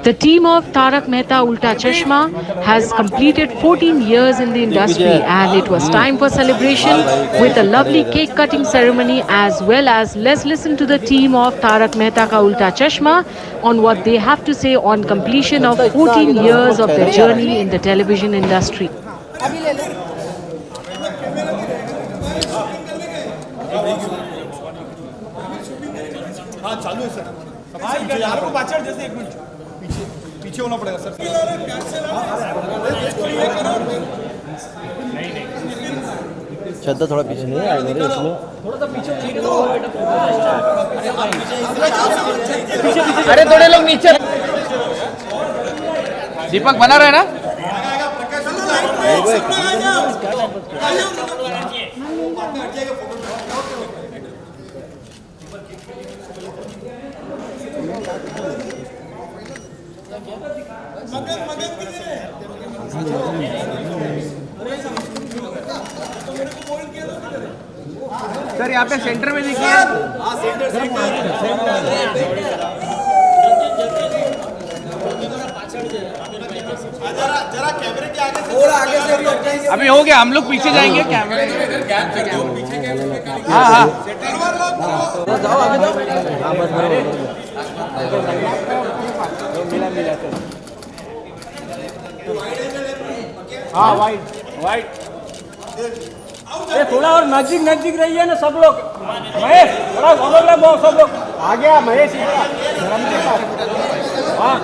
The team of Tarak Mehta Ulta Chashma has completed 14 years in the industry, and it was time for celebration with a lovely cake cutting ceremony as well as. Let's listen to the team of Tarak Mehta Ka Ulta Chashma on what they have to say on completion of 14 years of their journey in the television industry. हाँ चालू है sir यार को पाचड़ जैसे एक minute पीछे पीछे होना पड़ेगा सर छद्दा थोड़ा पीछे नहीं आएगा रे इसमें थोड़ा सा पीछे अरे थोड़े लोग नीचे दीपक बना रहे ना सर यहाँ पे सेंटर में देखिए जरा कैमरे के आगे थोड़ा आगे से अभी हो गया हम लोग पीछे जाएंगे कैमरे हाँ हाँ जाओ आगे जाओ हाँ बस हाँ वाइट वाइट ये थोड़ा और नजदीक नजदीक रहिए ना सब लोग महेश थोड़ा सब लोग आ गया महेश हाँ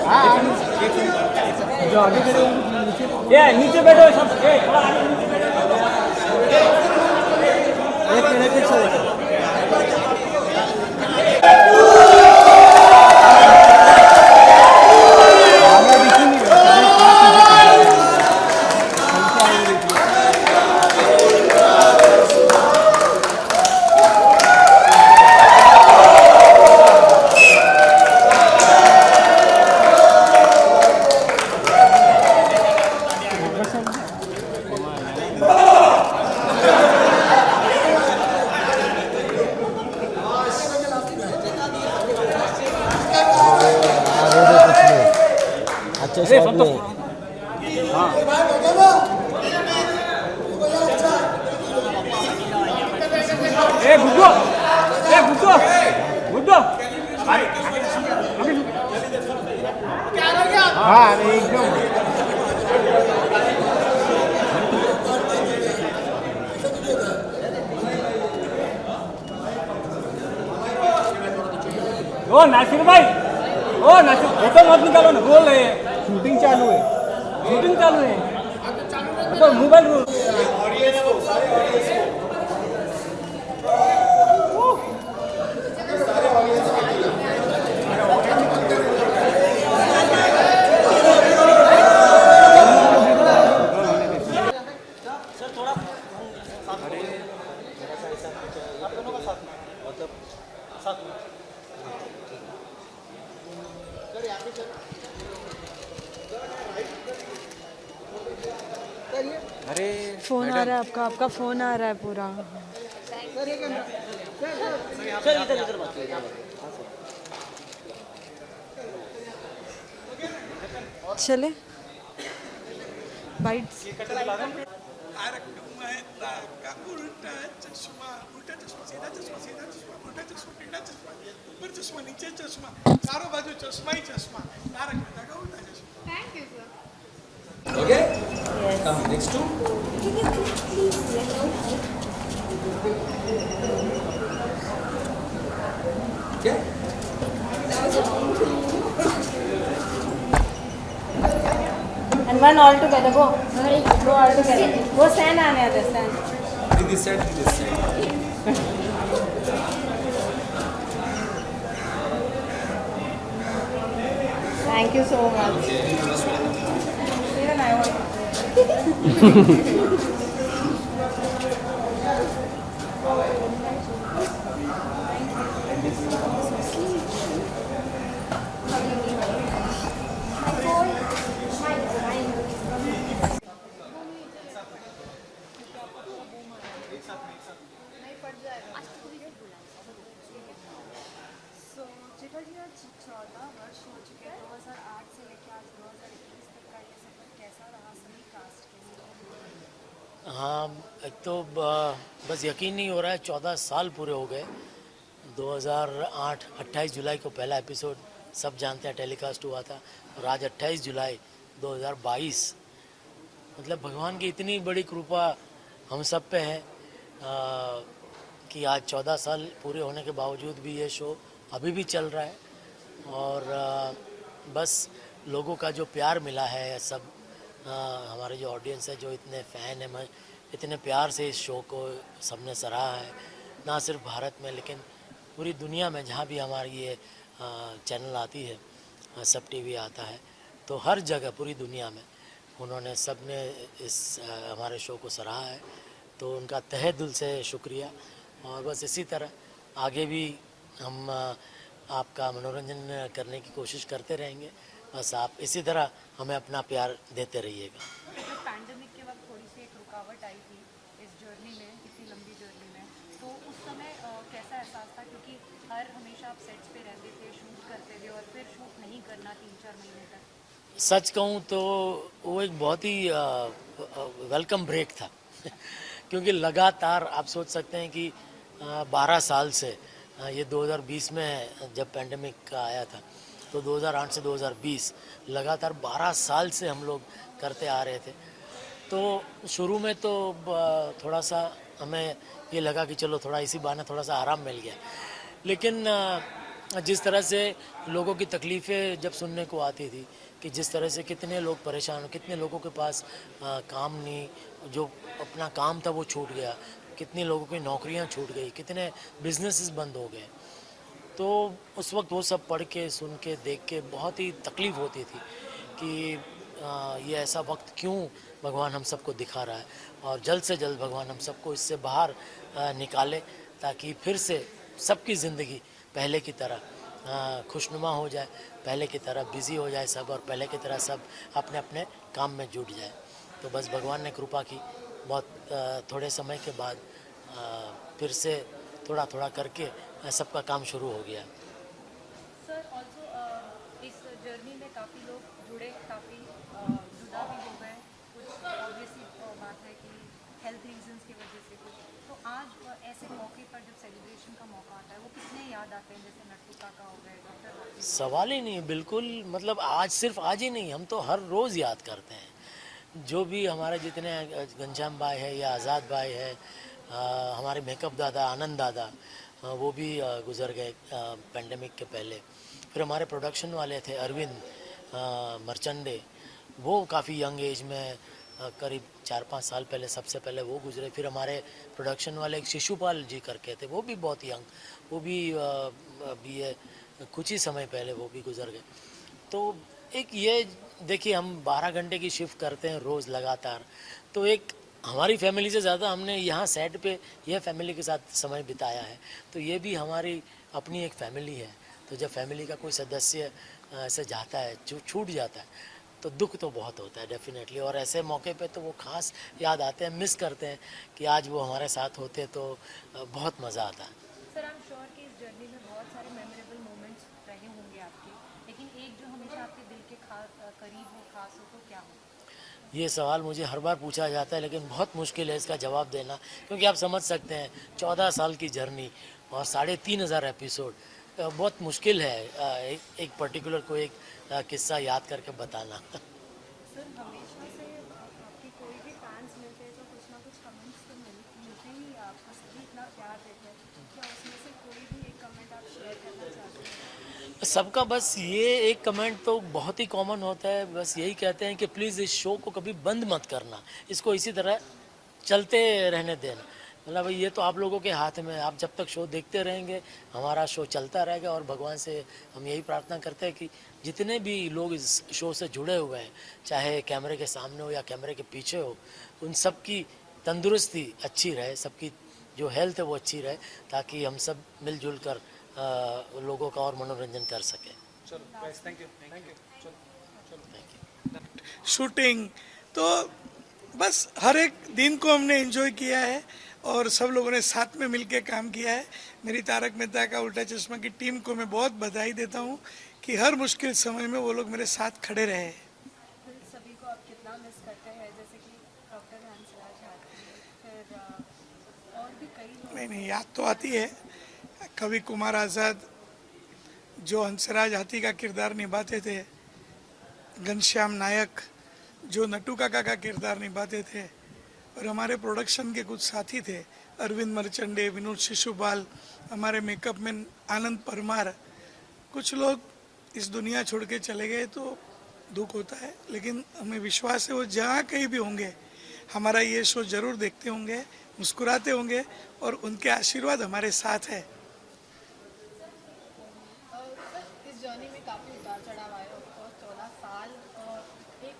हाँ जो आगे खड़े ये नीचे बैठो सब थोड़ा आगे एक मिनट अच्छे शॉट में ए गुड्डू हाँ एकदम ओ नासिर भाई फोटो मत निकालो ना बोल रहे हैं शूटिंग चालू है तो मोबाइल अरे फोन आ रहा है आपका फोन आ रहा है पूरा चले बाइट्स चारों बाजू चश्मा ही चश्मा तारक मेहता का उल्टा चश्मा Thank you, sir. Okay? Come next to. Okay? and one all together go all together go stand on the other stand This side, this side. thank you so much even I want So, Chitra ji, आज 14 वर्ष हो चुके हैं। 2008 से लेकर आज 2021 तक का ये सफर कैसा रहा सभी कास्ट के लिए? हाँ, एक तो बस यकीन नहीं हो रहा है 14 साल पूरे हो गए। 2008 28 जुलाई को पहला एपिसोड सब जानते हैं टेलीकास्ट हुआ था, और आज 28 जुलाई 2022, मतलब भगवान की इतनी बड़ी कृपा हम सब पे है कि आज 14 साल पूरे होने के बावजूद भी ये शो अभी भी चल रहा है। और बस लोगों का जो प्यार मिला है, सब हमारे जो ऑडियंस है, जो इतने फ़ैन हैं, इतने प्यार से इस शो को सबने सराहा है, ना सिर्फ भारत में लेकिन पूरी दुनिया में जहाँ भी हमारी ये चैनल आती है, सब टीवी आता है, तो हर जगह पूरी दुनिया में उन्होंने सब ने इस हमारे शो को सराहा है। तो उनका तहे दिल से शुक्रिया। और बस इसी तरह आगे भी हम आपका मनोरंजन करने की कोशिश करते रहेंगे। बस आप इसी तरह हमें अपना प्यार देते रहिएगा। तो पैंडेमिक के वक्त थोड़ी सी एक रुकावट आई थी इस जर्नी में, इतनी लंबी जर्नी में, तो उस समय कैसा एहसास था? क्योंकि हमेशा आप सेट्स पे रहते थे, शूट करते थे और फिर शूट नहीं करना 3-4 महीने तक। सच कहूँ तो वो एक बहुत ही वेलकम ब्रेक था क्योंकि लगातार आप सोच सकते हैं कि 12 साल से ये 2020 में जब पैंडेमिक आया था, तो 2008 से 2020 लगातार 12 साल से हम लोग करते आ रहे थे। तो शुरू में तो थोड़ा सा हमें ये लगा कि चलो थोड़ा इसी बहाने थोड़ा सा आराम मिल गया, लेकिन जिस तरह से लोगों की तकलीफ़ें जब सुनने को आती थी कि जिस तरह से कितने लोग परेशान, कितने लोगों के पास काम नहीं, जो अपना काम था वो छूट गया, कितने लोगों की नौकरियां छूट गई, कितने बिजनेसेस बंद हो गए, तो उस वक्त वो सब पढ़ के, सुन के, देख के बहुत ही तकलीफ़ होती थी कि ये ऐसा वक्त क्यों भगवान हम सबको दिखा रहा है, और जल्द से जल्द भगवान हम सबको इससे बाहर निकाले ताकि फिर से सबकी ज़िंदगी पहले की तरह खुशनुमा हो जाए, पहले की तरह बिज़ी हो जाए सब, और पहले की तरह सब अपने अपने काम में जुट जाए। तो बस भगवान ने कृपा की, बहुत थोड़े समय के बाद फिर से थोड़ा थोड़ा करके सबका काम शुरू हो गया। सर ऑल्सो इस जर्नी में काफ़ी लोग जुड़े, काफ़ी जुदा भी हो गए, कुछ ऑब्वियसली बात है कि हेल्थ रीजंस की वजह से कुछ, तो आज ऐसे मौके पर जब सेलिब्रेशन का मौका आता है वो कितने याद आते हैं? जैसे नट्टू काका हो गए, डॉक्टर सवाल ही नहीं, बिल्कुल, मतलब आज सिर्फ आज ही नहीं, हम तो हर रोज़ याद करते हैं। जो भी हमारे जितने घनश्याम भाई है या आज़ाद भाई है, हमारे मेकअप दादा आनंद दादा, वो भी गुज़र गए पेंडेमिक के पहले। फिर हमारे प्रोडक्शन वाले थे अरविंद मर्चंडे, वो काफ़ी यंग एज में करीब 4-5 साल पहले, सबसे पहले वो गुजरे। फिर हमारे प्रोडक्शन वाले एक शिशुपाल जी करके थे, वो भी बहुत यंग, वो भी अभी ये कुछ ही समय पहले वो भी गुजर गए। तो एक ये देखिए, हम 12 घंटे की शिफ्ट करते हैं रोज़ लगातार, तो एक हमारी फैमिली से ज़्यादा हमने यहाँ सेट पे यह फैमिली के साथ समय बिताया है, तो ये भी हमारी अपनी एक फैमिली है। तो जब फैमिली का कोई सदस्य ऐसे जाता है, छूट जाता है, तो दुख तो बहुत होता है डेफिनेटली, और ऐसे मौके पे तो वो खास याद आते हैं, मिस करते हैं कि आज वो हमारे साथ होते तो बहुत मज़ा आता है। सर आई एम श्योर कि इस जर्नी में बहुत सारे मेमोरेबल मोमेंट्स रहे होंगे आपके, लेकिन एक जो हमेशा आपके दिल के करीब हो, खास हो, तो क्या हो? ये सवाल मुझे हर बार पूछा जाता है, लेकिन बहुत मुश्किल है इसका जवाब देना, क्योंकि आप समझ सकते हैं 14 साल की जर्नी और 3500 एपिसोड, बहुत मुश्किल है एक पर्टिकुलर को एक किस्सा याद करके बताना। सर हमेशा से आपके कोई भी फैंस मिलते हैं तो कुछ ना कुछ कमेंट्स तो मिलते ही, आपको सभी इतना प्यार देते हैं, क्या उसमें से कोई भी एक कमेंट आप शेयर करना चाहते हैं? सबका बस ये एक कमेंट तो बहुत ही कॉमन होता है, बस यही कहते हैं कि प्लीज़ इस शो को कभी बंद मत करना, इसको इसी तरह चलते रहने देना। मतलब ये तो आप लोगों के हाथ में, आप जब तक शो देखते रहेंगे हमारा शो चलता रहेगा, और भगवान से हम यही प्रार्थना करते हैं कि जितने भी लोग इस शो से जुड़े हुए हैं, चाहे कैमरे के सामने हो या कैमरे के पीछे हो, उन सब की तंदुरुस्ती अच्छी रहे, सबकी जो हेल्थ है वो अच्छी रहे, ताकि हम सब मिलजुल कर लोगों का और मनोरंजन कर सकें। चलो थैंक यू। शूटिंग तो बस हर एक दिन को हमने एंजॉय किया है, और सब लोगों ने साथ में मिलकर काम किया है। मेरी तारक मेहता का उल्टा चश्मा की टीम को मैं बहुत बधाई देता हूँ कि हर मुश्किल समय में वो लोग मेरे साथ खड़े रहे। सभी को आप कितना मिस करते हैं, जैसे कि डॉक्टर हंसराज फिर और भी कई लोग? नहीं, याद तो आती है। कवि कुमार आज़ाद जो हंसराज हाथी का किरदार निभाते थे, घनश्याम नायक जो नटू काका का किरदार निभाते थे, और हमारे प्रोडक्शन के कुछ साथी थे, अरविंद मर्चंडे, विनोद शिशुपाल, हमारे मेकअप मैन आनंद परमार। कुछ लोग इस दुनिया छोड़ के चले गए तो दुख होता है, लेकिन हमें विश्वास है वो जहाँ कहीं भी होंगे हमारा ये शो जरूर देखते होंगे, मुस्कुराते होंगे और उनके आशीर्वाद हमारे साथ है। इस जर्नी में काफ़ी उतार चढ़ाव आए, ऑफकोर्स 14 साल और एक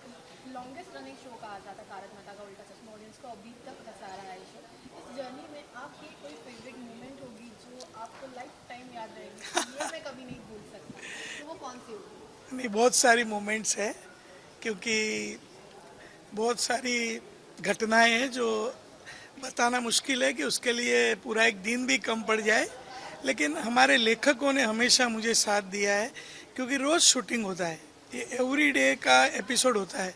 लॉन्गेस्ट रनिंग शो कहा जाता तारक मेहता का उल्टा चश्मा, ऑडियंस को अभी तक हंसा रहा है ये शो। इस जर्नी में आपकी कोई फेवरेट मोमेंट होगी जो आपको लाइफ टाइम याद रहेगी, ये मैं कभी नहीं भूल सकता, तो वो कौन सी होगी? नहीं, बहुत सारी मोमेंट्स है, क्योंकि बहुत सारी घटनाएं हैं जो बताना मुश्किल है कि उसके लिए पूरा एक दिन भी कम पड़ जाए। लेकिन हमारे लेखकों ने हमेशा मुझे साथ दिया है, क्योंकि रोज़ शूटिंग होता है, ये एवरी डे का एपिसोड होता है,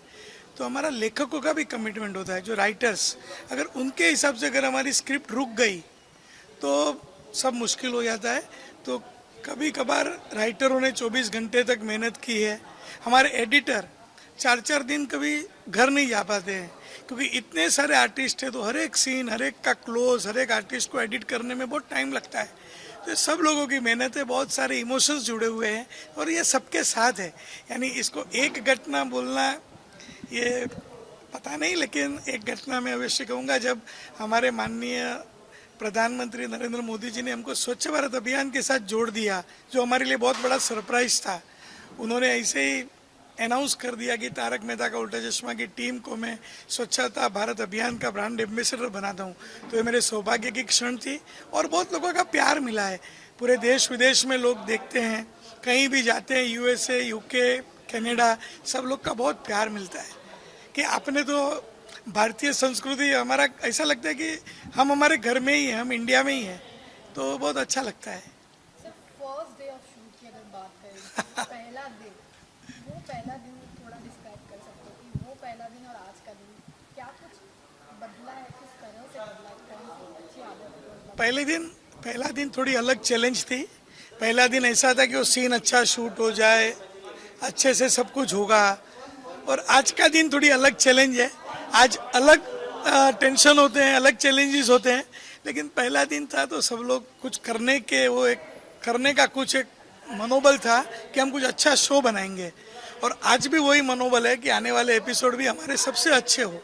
तो हमारा लेखकों का भी कमिटमेंट होता है, जो राइटर्स, अगर उनके हिसाब से अगर हमारी स्क्रिप्ट रुक गई तो सब मुश्किल हो जाता है। तो कभी कभार राइटरों ने 24 घंटे तक मेहनत की है। हमारे एडिटर 4-4 दिन कभी घर नहीं जा पाते हैं, क्योंकि इतने सारे आर्टिस्ट हैं, तो हर एक सीन, हर एक का क्लोज, हर एक आर्टिस्ट को एडिट करने में बहुत टाइम लगता है। तो सब लोगों की मेहनत है, बहुत सारे इमोशंस जुड़े हुए हैं और ये सबके साथ है। यानी इसको एक घटना बोलना ये पता नहीं, लेकिन एक घटना मैं अवश्य कहूँगा, जब हमारे माननीय प्रधानमंत्री नरेंद्र मोदी जी ने हमको स्वच्छ भारत अभियान के साथ जोड़ दिया, जो हमारे लिए बहुत बड़ा सरप्राइज था। उन्होंने ऐसे ही अनाउंस कर दिया कि तारक मेहता का उल्टा चश्मा की टीम को मैं स्वच्छता भारत अभियान का ब्रांड एम्बेसडर बनाता हूँ। तो ये मेरे सौभाग्य की क्षण थी और बहुत लोगों का प्यार मिला है। पूरे देश विदेश में लोग देखते हैं, कहीं भी जाते हैं, USA, UK, कनाडा, सब लोग का बहुत प्यार मिलता है कि आपने तो भारतीय संस्कृति, हमारा ऐसा लगता है कि हम हमारे घर में ही हैं, हम इंडिया में ही हैं, तो बहुत अच्छा लगता है। फर्स्ट डे ऑफ शूट की अगर बात करें, पहला दिन, वो पहला दिन थोड़ा डिस्क्राइब कर सकते हो कि वो पहला दिन और आज का दिन क्या कुछ बदला है, किस तरह से बदला है, कौन सी अच्छी आदत? पहला दिन थोड़ी अलग चैलेंज थी। पहला दिन ऐसा था कि वो सीन अच्छा शूट हो जाए, अच्छे से सब कुछ होगा, और आज का दिन थोड़ी अलग चैलेंज है। आज अलग टेंशन होते हैं, अलग चैलेंजेस होते हैं, लेकिन पहला दिन था तो सब लोग कुछ करने के, वो एक करने का कुछ एक मनोबल था कि हम कुछ अच्छा शो बनाएंगे, और आज भी वही मनोबल है कि आने वाले एपिसोड भी हमारे सबसे अच्छे हो।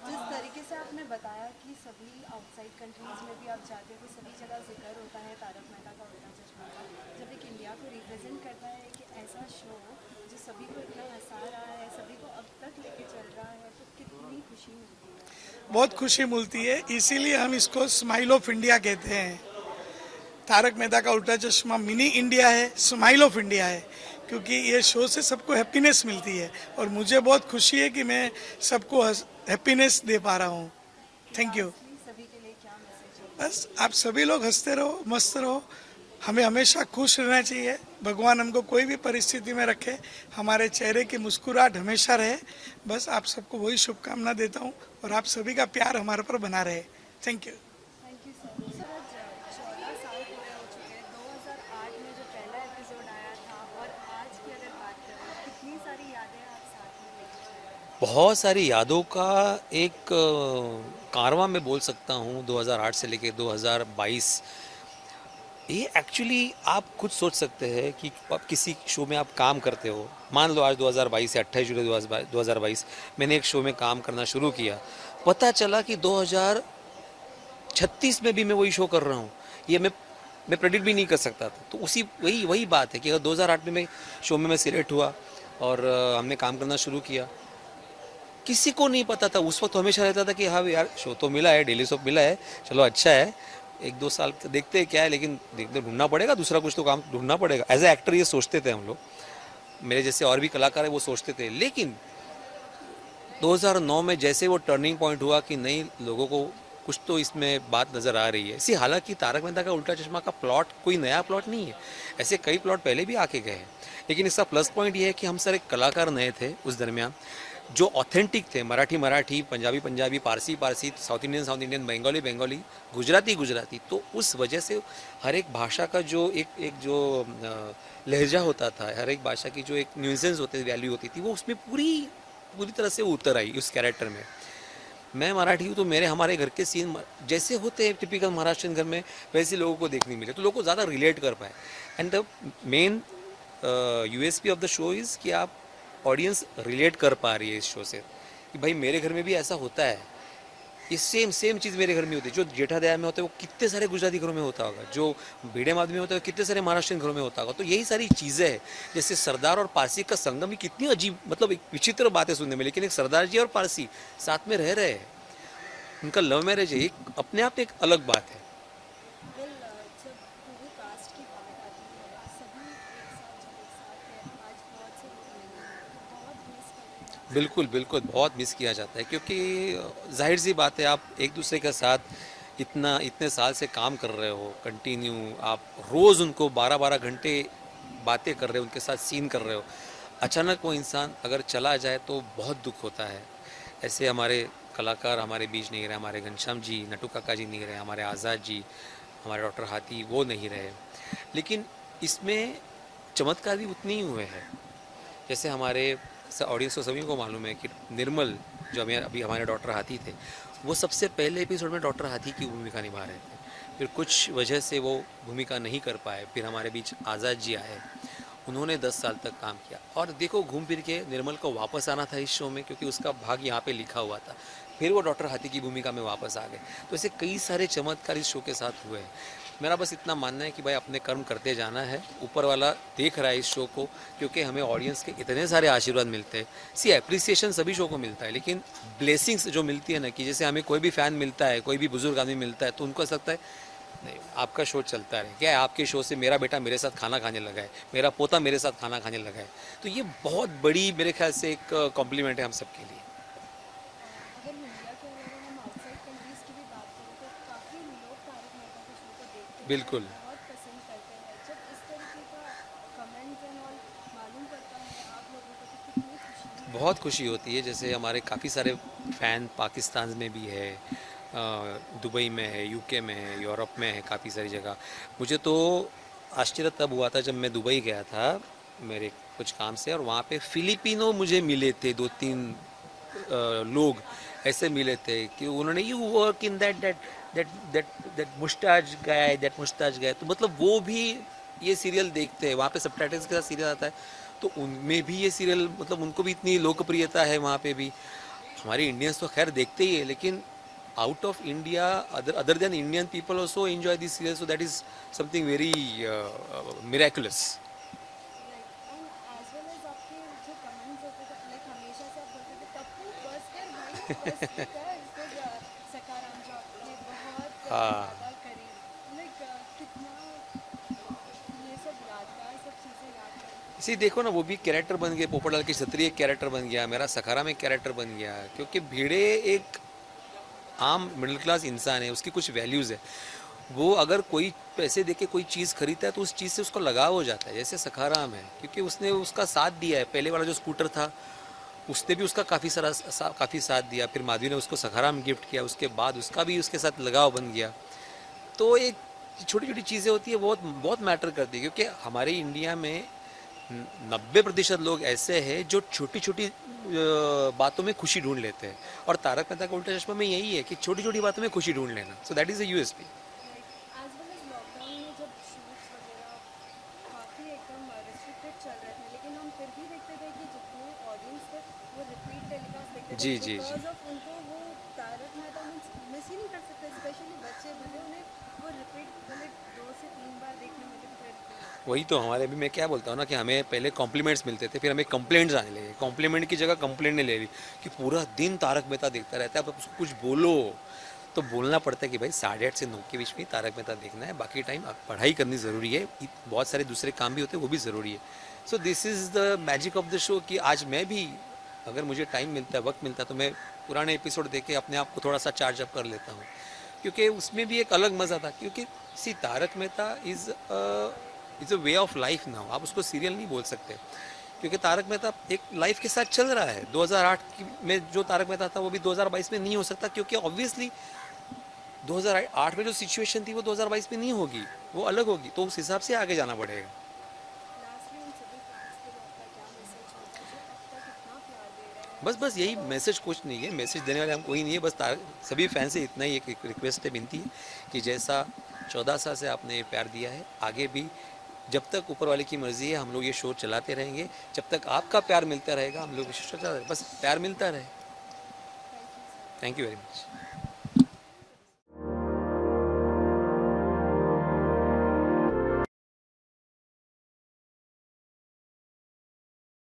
जिस तरीके से आपने बताया कि सभी आउटसाइड कंट्रीज में भी आप जाते हो, सभी जगह जिक्र होता है तारक मेहता का उल्टा चश्मा का, जब एक इंडिया को रिप्रेजेंट करता है कि ऐसा शो जो सभी को इतना हंसा रहा है, सभी को अब तक लेके चल रहा है, तो कितनी खुशी मिलती है? बहुत खुशी मिलती है, इसीलिए हम इसको स्माइल ऑफ इंडिया कहते हैं। तारक मेहता का उल्टा चश्मा मिनी इंडिया है, स्माइल ऑफ इंडिया है, क्योंकि ये शो से सबको हैप्पीनेस मिलती है और मुझे बहुत खुशी है कि मैं सबको हैप्पीनेस दे पा रहा हूँ। Thank you. बस आप सभी लोग हंसते रहो, मस्त रहो, हमें हमेशा खुश रहना चाहिए। भगवान हमको कोई भी परिस्थिति में रखे, हमारे चेहरे की मुस्कुराहट हमेशा रहे। बस आप सबको वही शुभकामना देता हूँ और आप सभी का प्यार हमारे पर बना रहे। Thank you. Thank you sir. 14 साल पूरे हो चुके हैं। 2008 में जो पहला एपिसोड आया था और आज की अगर बात करें, कितनी सारी यादें आप साथ में लेके चले? बहुत सारी यादों का एक कारवां मैं बोल सकता हूँ। 2008 से लेके 2022, ये एक्चुअली आप खुद सोच सकते हैं कि आप किसी शो में आप काम करते हो। मान लो आज 2022 से 28 जुलाई 2022 मैंने एक शो में काम करना शुरू किया, पता चला कि 2036 में भी मैं वही शो कर रहा हूँ। ये मैं प्रेडिक्ट भी नहीं कर सकता था। तो वही बात है कि अगर 2008 में मैं शो में सिलेक्ट हुआ और हमने काम करना शुरू किया, किसी को नहीं पता था। उस वक्त तो हमेशा रहता था कि हाँ यार शो तो मिला है, डेली सोप मिला है, चलो अच्छा है, 1-2 साल देखते हैं क्या है, लेकिन देखते ढूंढना पड़ेगा, दूसरा कुछ तो काम ढूंढना पड़ेगा। एज ए एक्टर ये सोचते थे हम लोग, मेरे जैसे और भी कलाकार है वो सोचते थे। लेकिन 2009 में जैसे वो टर्निंग पॉइंट हुआ कि नहीं, लोगों को कुछ तो इसमें बात नज़र आ रही है। इसी हालांकि तारक मेहता का उल्टा चश्मा का प्लॉट कोई नया प्लॉट नहीं है, ऐसे कई प्लॉट पहले भी आके गए हैं, लेकिन इसका प्लस पॉइंट ये है कि हम सारे कलाकार नए थे उस दरमियान, जो ऑथेंटिक थे, मराठी, पंजाबी, पारसी, साउथ इंडियन, बंगाली, गुजराती, तो उस वजह से हर एक भाषा का जो एक जो लहजा होता था, हर एक भाषा की जो एक न्यूसेंस होती वैल्यू होती थी, वो उसमें पूरी तरह से उतर आई उस कैरेक्टर में। मैं मराठी हूँ तो हमारे घर के सीन जैसे होते हैं टिपिकल महाराष्ट्रियन घर में, वैसे लोगों को देखने मिले, तो लोगों को ज़्यादा रिलेट कर पाए। And the main USP of the show is कि आप ऑडियंस रिलेट कर पा रही है इस शो से, कि भाई मेरे घर में भी ऐसा होता है, ये सेम चीज़ मेरे घर में होती है। जो जेठादया में होता है वो कितने सारे गुजराती घरों में होता होगा, जो भिड़े आदमी में होता है वो कितने सारे महाराष्ट्रियन घरों में होता होगा। तो यही सारी चीज़ें हैं, जैसे सरदार और पारसी का संगम ही कितनी अजीब, मतलब एक विचित्र बातें सुनने में, लेकिन एक सरदार जी और पारसी साथ में रह रहे हैं, उनका लव मैरिज है, एक अपने आप एक अलग बात है। बिल्कुल बहुत मिस किया जाता है, क्योंकि जाहिर सी बात है, आप एक दूसरे के साथ इतने साल से काम कर रहे हो कंटिन्यू, आप रोज़ उनको 12-12 घंटे बातें कर रहे हो, उनके साथ सीन कर रहे हो, अचानक वो इंसान अगर चला जाए तो बहुत दुख होता है। ऐसे हमारे कलाकार हमारे बीच नहीं रहे, हमारे घनश्याम जी, नटू काका जी नहीं रहे, हमारे आज़ाद जी, हमारे डॉक्टर हाथी वो नहीं रहे, लेकिन इसमें चमत्कार भी उतने ही हुए हैं। जैसे हमारे ऑडियंस को सभी को मालूम है कि निर्मल जो अभी हमारे डॉक्टर हाथी थे, वो सबसे पहले एपिसोड में डॉक्टर हाथी की भूमिका निभा रहे थे, फिर कुछ वजह से वो भूमिका नहीं कर पाए, फिर हमारे बीच आज़ाद जी आए, उन्होंने 10 साल तक काम किया, और देखो घूम फिर के निर्मल को वापस आना था इस शो में, क्योंकि उसका भाग यहाँ पे लिखा हुआ था, फिर वो डॉक्टर हाथी की भूमिका में वापस आ गए। तो ऐसे कई सारे चमत्कार इस शो के साथ हुए हैं। मेरा बस इतना मानना है कि भाई अपने कर्म करते जाना है, ऊपर वाला देख रहा है इस शो को, क्योंकि हमें ऑडियंस के इतने सारे आशीर्वाद मिलते हैं। सी एप्रिसिएशन सभी शो को मिलता है, लेकिन ब्लेसिंग्स जो मिलती है ना, कि जैसे हमें कोई भी फ़ैन मिलता है, कोई भी बुजुर्ग आदमी मिलता है, तो उनको ऐसा लगता है नहीं आपका शो चलता रहे, क्या है आपके शो से मेरा बेटा मेरे साथ खाना खाने लगा है, मेरा पोता मेरे साथ खाना खाने लगा है, तो ये बहुत बड़ी मेरे ख्याल से एक कॉम्प्लीमेंट है हम सब के लिए। बिल्कुल बहुत खुशी होती है। जैसे हमारे काफ़ी सारे फ़ैन पाकिस्तान में भी है, दुबई में है, UK में है, यूरोप में है, काफ़ी सारी जगह। मुझे तो आश्चर्य तब हुआ था जब मैं दुबई गया था मेरे कुछ काम से, और वहाँ पे फिलिपिनो मुझे मिले थे, 2-3 लोग ऐसे मिले थे कि उन्होंने यू वर्क इन दैट मुस्ताज गाय, तो मतलब वो भी ये सीरियल देखते हैं, वहाँ पे सबटाइटल्स के साथ सीरियल आता है, तो उनमें भी ये सीरियल, मतलब उनको भी इतनी लोकप्रियता है वहाँ पे भी। हमारे इंडियंस तो खैर देखते ही है, लेकिन out of India other than Indian people also enjoy this serial, so that is something very miraculous. हाँ इसी देखो ना, वो भी कैरेक्टर बन गए, पोपटलाल की छतरी एक कैरेक्टर बन गया, मेरा सखाराम एक कैरेक्टर बन गया, क्योंकि भिड़े एक आम मिडिल क्लास इंसान है, उसकी कुछ वैल्यूज़ है, वो अगर कोई पैसे देके कोई चीज़ खरीदता है तो उस चीज़ से उसको लगाव हो जाता है। जैसे सखाराम है, क्योंकि उसने उसका साथ दिया है, पहले वाला जो स्कूटर था उसने भी उसका काफ़ी साथ दिया, फिर माधवी ने उसको सखाराम गिफ्ट किया, उसके बाद उसका भी उसके साथ लगाव बन गया। तो एक छोटी छोटी चीज़ें होती है, बहुत मैटर करती है, क्योंकि हमारे इंडिया में 90% लोग ऐसे हैं जो छोटी छोटी बातों में खुशी ढूंढ लेते हैं, और तारक मेहता का उल्टा चश्मा में यही है कि छोटी छोटी बातों में खुशी ढूंढ लेना, so that is a USP। जी जी जी वही तो हमारे भी, मैं क्या बोलता हूँ ना, कि हमें पहले कॉम्प्लीमेंट्स मिलते थे, फिर हमें कंप्लेंट्स आने लगे, कॉम्प्लीमेंट की जगह कंप्लेंट ने ले ली कि पूरा दिन तारक मेहता देखता रहता है, अब उसको कुछ बोलो, तो बोलना पड़ता है कि भाई 8:30 से 9 के बीच में तारक मेहता देखना है, बाकी टाइम पढ़ाई करनी ज़रूरी है, बहुत सारे दूसरे काम भी होते हैं वो भी ज़रूरी है। So this is the magic of the show, कि आज मैं भी अगर मुझे टाइम मिलता है, वक्त मिलता है, तो मैं पुराने एपिसोड देख के अपने आप को थोड़ा सा चार्ज अप कर लेता हूँ। क्योंकि उसमें भी एक अलग मज़ा था। क्योंकि see Tarak Mehta is a way of life now, आप उसको सीरियल नहीं बोल सकते, क्योंकि तारक मेहता एक लाइफ के साथ चल रहा है। 2008 में जो तारक मेहता था वो भी 2022 में नहीं हो सकता, क्योंकि ऑब्वियसली 2008 में जो सिचुएशन थी वो 2022 में नहीं होगी, वो अलग होगी, तो उस हिसाब से आगे जाना पड़ेगा। बस यही मैसेज, कुछ नहीं है, मैसेज देने वाले हम कोई नहीं है, बस सभी फैन से इतना ही एक रिक्वेस्ट है, विनती है कि जैसा 14 साल से आपने प्यार दिया है, आगे भी जब तक ऊपर वाले की मर्जी है हम लोग ये शो चलाते रहेंगे। जब तक आपका प्यार मिलता रहेगा हम लोग ये शो चलाते रहेंगे, बस प्यार मिलता रहे। Thank you very much.